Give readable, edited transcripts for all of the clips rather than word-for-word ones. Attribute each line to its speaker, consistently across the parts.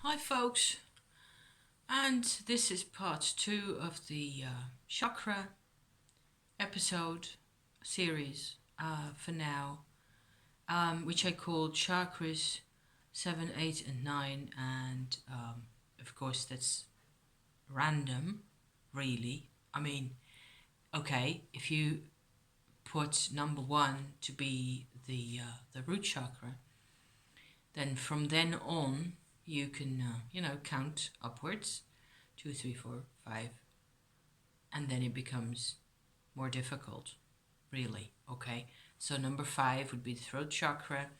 Speaker 1: Hi folks, and this is part 2 of the chakra episode series for now, which I call Chakras 7, 8 and 9, and of course that's random, really. I mean, okay, if you put number 1 to be the root chakra, then from then on you can count upwards, 2, 3, 4, 5, and then it becomes more difficult, really. Okay, so number 5 would be the throat chakra,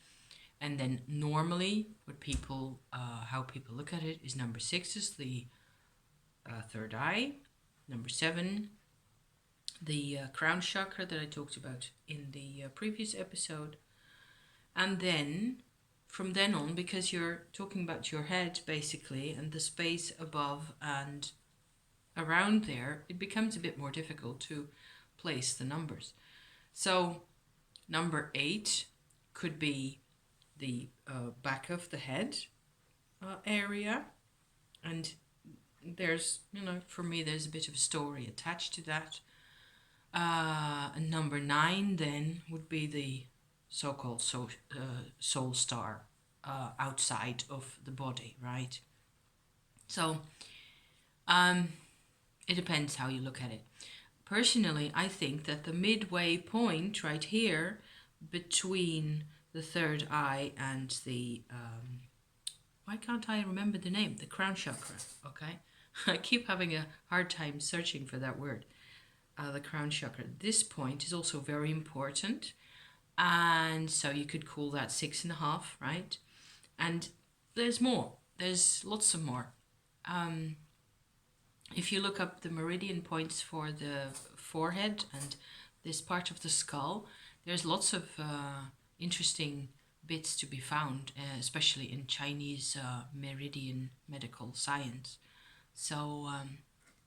Speaker 1: and then normally what people how people look at it is number 6 is the third eye, number 7 the crown chakra that I talked about in the previous episode, and then from then on, because you're talking about your head basically and the space above and around there, it becomes a bit more difficult to place the numbers. So number 8 could be the back of the head area, and there's, for me, there's a bit of a story attached to that. And number 9 then would be the so-called soul star outside of the body, right? So it depends how you look at it. Personally, I think that the midway point right here between the third eye and the why can't I remember the name? The crown chakra. Okay, I keep having a hard time searching for that word. The crown chakra. This point is also very important, and so you could call that 6.5, right? And there's more. There's lots of more. If you look up the meridian points for the forehead and this part of the skull, there's lots of interesting bits to be found, especially in Chinese meridian medical science. So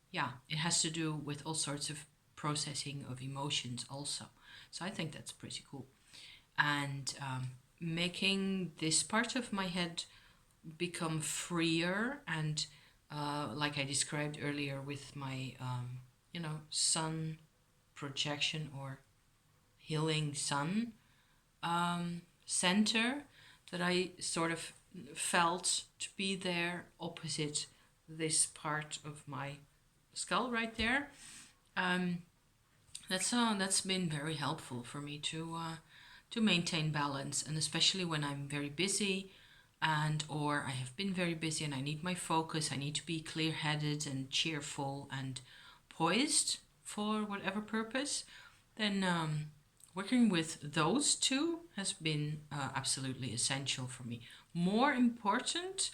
Speaker 1: yeah, it has to do with all sorts of processing of emotions also. So I think that's pretty cool. And making this part of my head become freer and like I described earlier with my sun projection or healing sun center that I sort of felt to be there opposite this part of my skull right there. That's been very helpful for me to maintain balance, and especially when I'm very busy and or I have been very busy and I need my focus, I need to be clear-headed and cheerful and poised for whatever purpose, then working with those two has been absolutely essential for me. More important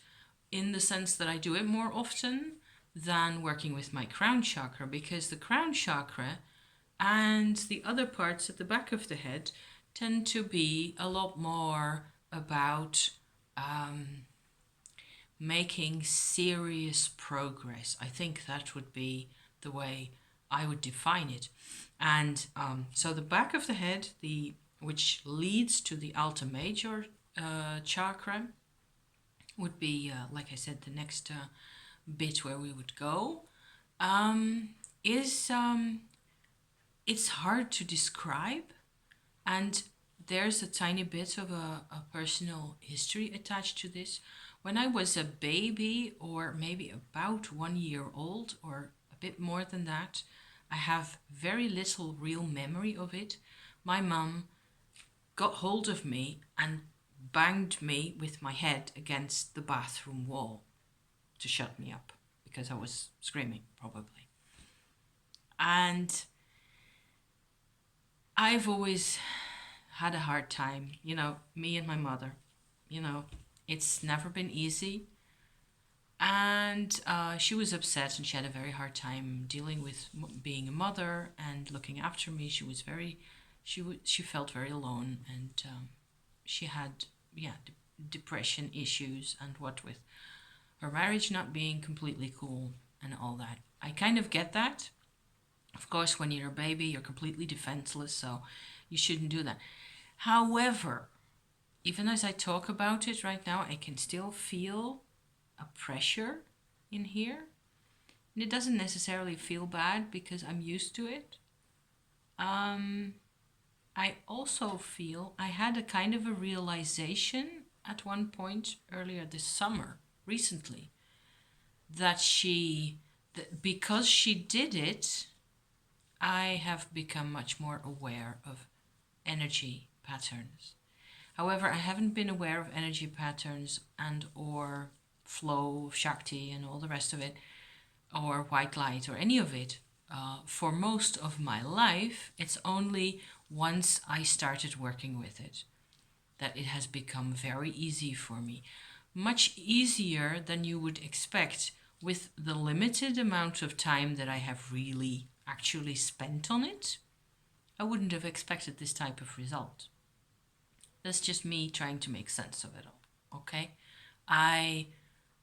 Speaker 1: in the sense that I do it more often than working with my crown chakra, because the crown chakra and the other parts at the back of the head tend to be a lot more about making serious progress. I think that would be the way I would define it. And so the back of the head, which leads to the Alta major chakra, would be, like I said, the next bit where we would go. Is it's hard to describe, and there's a tiny bit of a personal history attached to this. When I was a baby, or maybe about 1 year old, or a bit more than that, I have very little real memory of it. My mum got hold of me and banged me with my head against the bathroom wall to shut me up because I was screaming, probably. And I've always had a hard time, me and my mother, it's never been easy. And she was upset and she had a very hard time dealing with being a mother and looking after me. She felt very alone, and she had, depression issues, and what with her marriage not being completely cool and all that. I kind of get that. Of course, when you're a baby, you're completely defenseless, so you shouldn't do that. However, even as I talk about it right now, I can still feel a pressure in here. And it doesn't necessarily feel bad because I'm used to it. I also feel I had a kind of a realization at one point earlier this summer, recently, that because she did it, I have become much more aware of energy patterns. However, I haven't been aware of energy patterns and or flow, Shakti and all the rest of it, or white light or any of it for most of my life. It's only once I started working with it that it has become very easy for me. Much easier than you would expect with the limited amount of time that I have really actually spent on it. I wouldn't have expected this type of result. That's just me trying to make sense of it all. Okay, I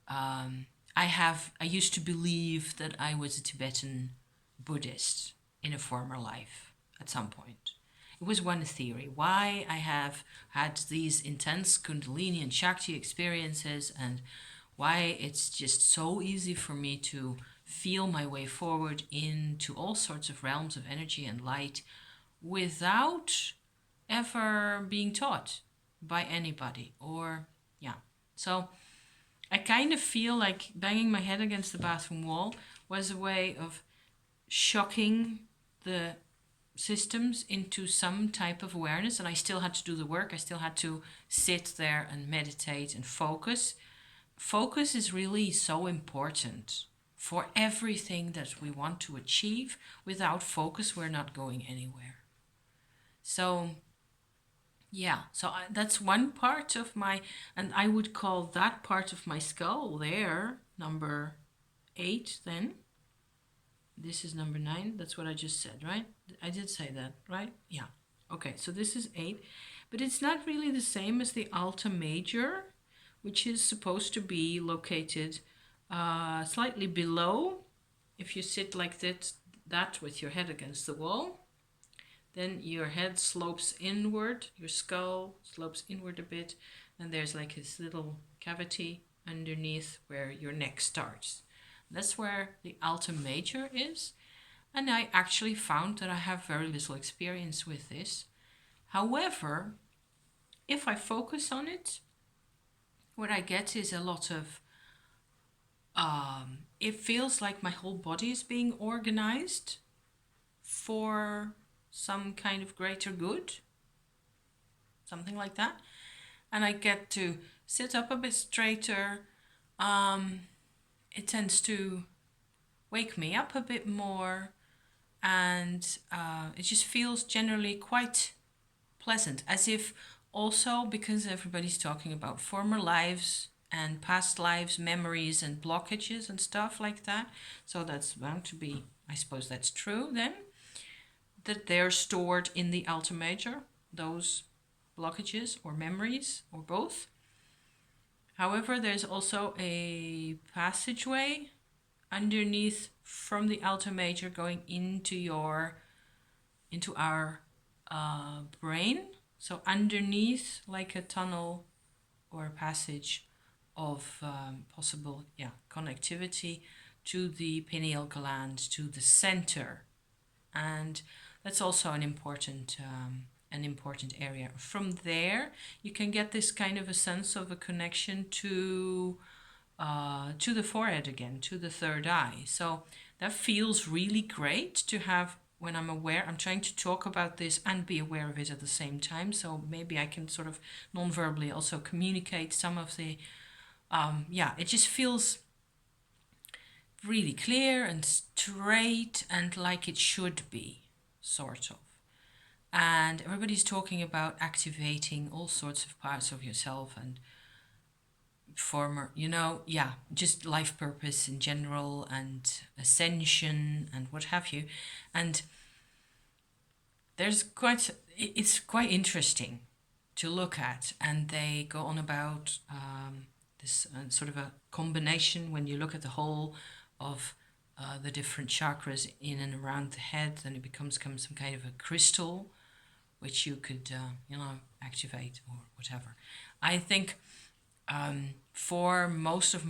Speaker 1: I used to believe that I was a Tibetan Buddhist in a former life at some point. It was one theory why I have had these intense Kundalini and Shakti experiences, and why it's just so easy for me to feel my way forward into all sorts of realms of energy and light without ever being taught by anybody. Or yeah, so I kind of feel like banging my head against the bathroom wall was a way of shocking the systems into some type of awareness. And I still had to do the work. I still had to sit there and meditate and focus. Focus is really so important for everything that we want to achieve. Without focus, we're not going anywhere. So yeah, so that's one part of my, and I would call that part of my skull there number 8 then. This is number 9. That's what I just said, right? I did say that, right? Yeah. Okay, so this is 8. But it's not really the same as the Alta Major, which is supposed to be located slightly below. If you sit like that with your head against the wall, then your head slopes inward, your skull slopes inward a bit, and there's like this little cavity underneath where your neck starts. That's where the Alta Major is. And I actually found that I have very little experience with this. However, if I focus on it, what I get is a lot of, it feels like my whole body is being organized for some kind of greater good, something like that. And I get to sit up a bit straighter. It tends to wake me up a bit more, and it just feels generally quite pleasant, as if also because everybody's talking about former lives and past lives, memories and blockages and stuff like that. So that's bound to be, I suppose that's true then, that they're stored in the Alta Major, those blockages or memories or both. However, there's also a passageway underneath from the Alta Major going into our brain. So underneath, like a tunnel or a passage of possible connectivity to the pineal gland, to the center. And that's also an important area. From there, you can get this kind of a sense of a connection to the forehead again, to the third eye. So that feels really great to have when I'm aware. I'm trying to talk about this and be aware of it at the same time. So maybe I can sort of non-verbally also communicate some of the, it just feels really clear and straight and like it should be, sort of. And everybody's talking about activating all sorts of parts of yourself and former, just life purpose in general and ascension and what have you. And it's quite interesting to look at. And they go on about this sort of a combination when you look at the whole of the different chakras in and around the head, then it becomes some kind of a crystal which you could activate or whatever. I think For most of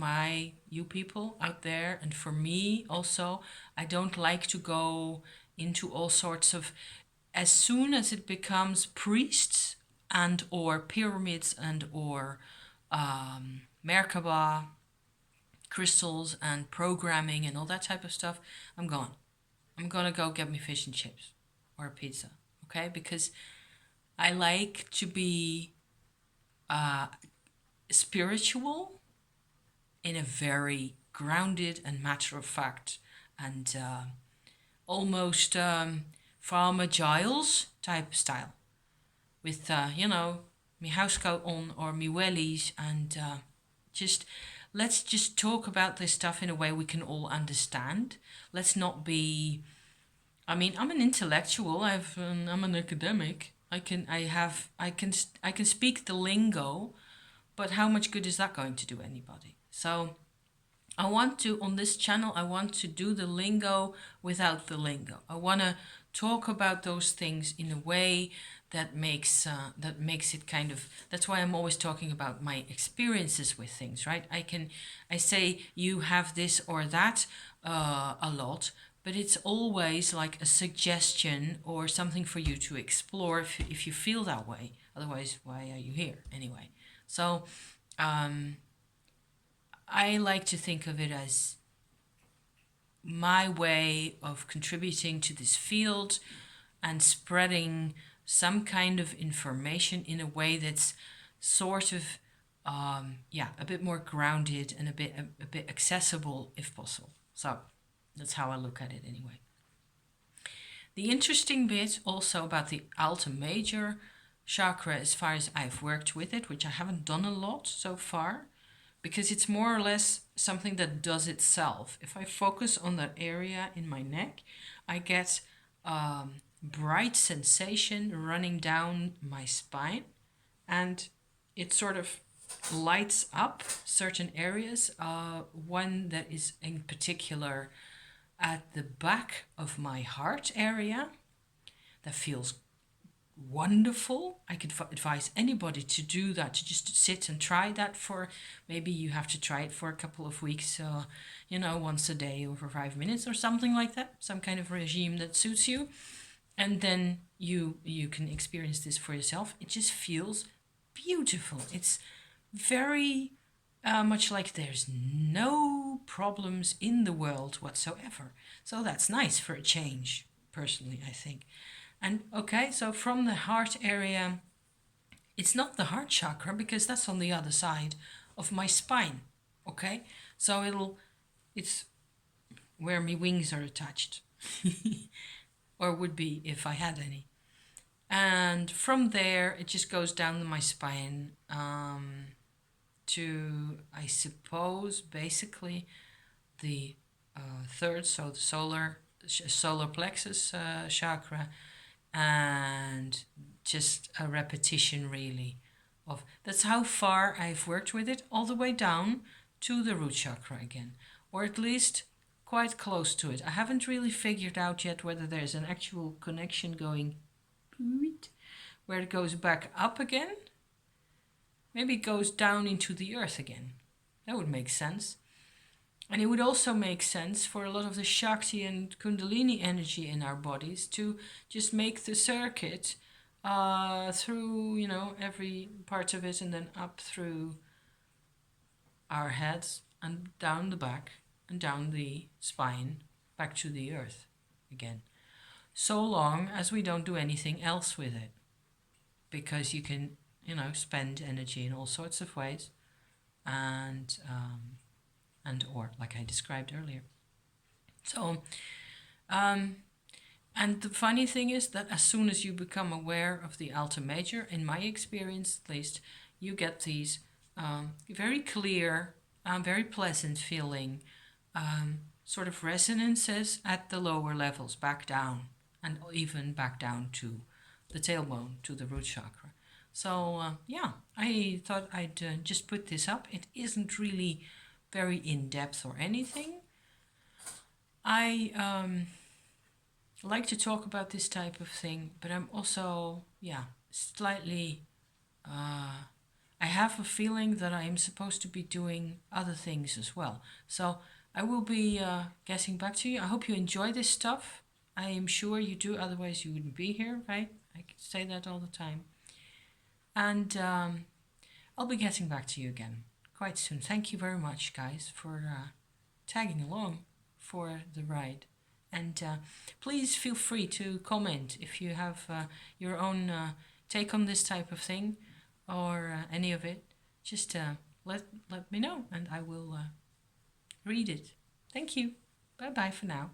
Speaker 1: you people out there, and for me also, I don't like to go into all sorts of, as soon as it becomes priests and or pyramids and or Merkaba, crystals and programming and all that type of stuff, I'm gone. I'm gonna go get me fish and chips or a pizza, okay? Because I like to be spiritual in a very grounded and matter of fact and almost Farmer Giles type style with, me housecoat on or me wellies and just let's just talk about this stuff in a way we can all understand. Let's not be. I mean, I'm an intellectual. I'm an academic. I can speak the lingo, but how much good is that going to do anybody? So I want to, on this channel, I want to do the lingo without the lingo. I want to talk about those things in a way that makes it kind of. That's why I'm always talking about my experiences with things, right? I say you have this or that a lot, but it's always like a suggestion or something for you to explore if you feel that way. Otherwise, why are you here anyway? So. I like to think of it as my way of contributing to this field and spreading some kind of information in a way that's sort of, a bit more grounded and a bit accessible if possible. So that's how I look at it anyway. The interesting bit also about the Alta Major chakra, as far as I've worked with it, which I haven't done a lot so far, because it's more or less something that does itself. If I focus on that area in my neck, I get bright sensation running down my spine, and it sort of lights up certain areas. One that is in particular at the back of my heart area that feels wonderful. I could advise anybody to do that, to just sit and try that for, maybe you have to try it for a couple of weeks, once a day over 5 minutes or something like that, some kind of regime that suits you. And then you can experience this for yourself. It just feels beautiful. It's very much like there's no problems in the world whatsoever. So that's nice for a change, personally, I think. And okay, so from the heart area, it's not the heart chakra because that's on the other side of my spine. Okay, so it's where my wings are attached, or would be if I had any. And from there, it just goes down my spine to, I suppose, basically the third, so the solar plexus chakra, and just a repetition really of that's how far I've worked with it, all the way down to the root chakra again, or at least quite close to it. I haven't really figured out yet whether there's an actual connection going where it goes back up again. Maybe it goes down into the earth again. That would make sense. And it would also make sense for a lot of the Shakti and Kundalini energy in our bodies to just make the circuit through, every part of it, and then up through our heads and down the back and down the spine back to the earth again. So long as we don't do anything else with it. Because you can, spend energy in all sorts of ways and or like I described earlier. So, and the funny thing is that as soon as you become aware of the Alta Major, in my experience at least, you get these very clear, very pleasant feeling sort of resonances at the lower levels, back down, and even back down to the tailbone, to the root chakra. So, I thought I'd just put this up. It isn't really very in-depth or anything. I like to talk about this type of thing, but I'm also, slightly, I I have a feeling that I am supposed to be doing other things as well. So I will be getting back to you. I hope you enjoy this stuff. I am sure you do, otherwise you wouldn't be here, right? I say that all the time. And I'll be getting back to you again quite soon. Thank you very much, guys, for tagging along for the ride. And please feel free to comment if you have your own take on this type of thing or any of it. Just let me know and I will read it. Thank you. Bye bye for now.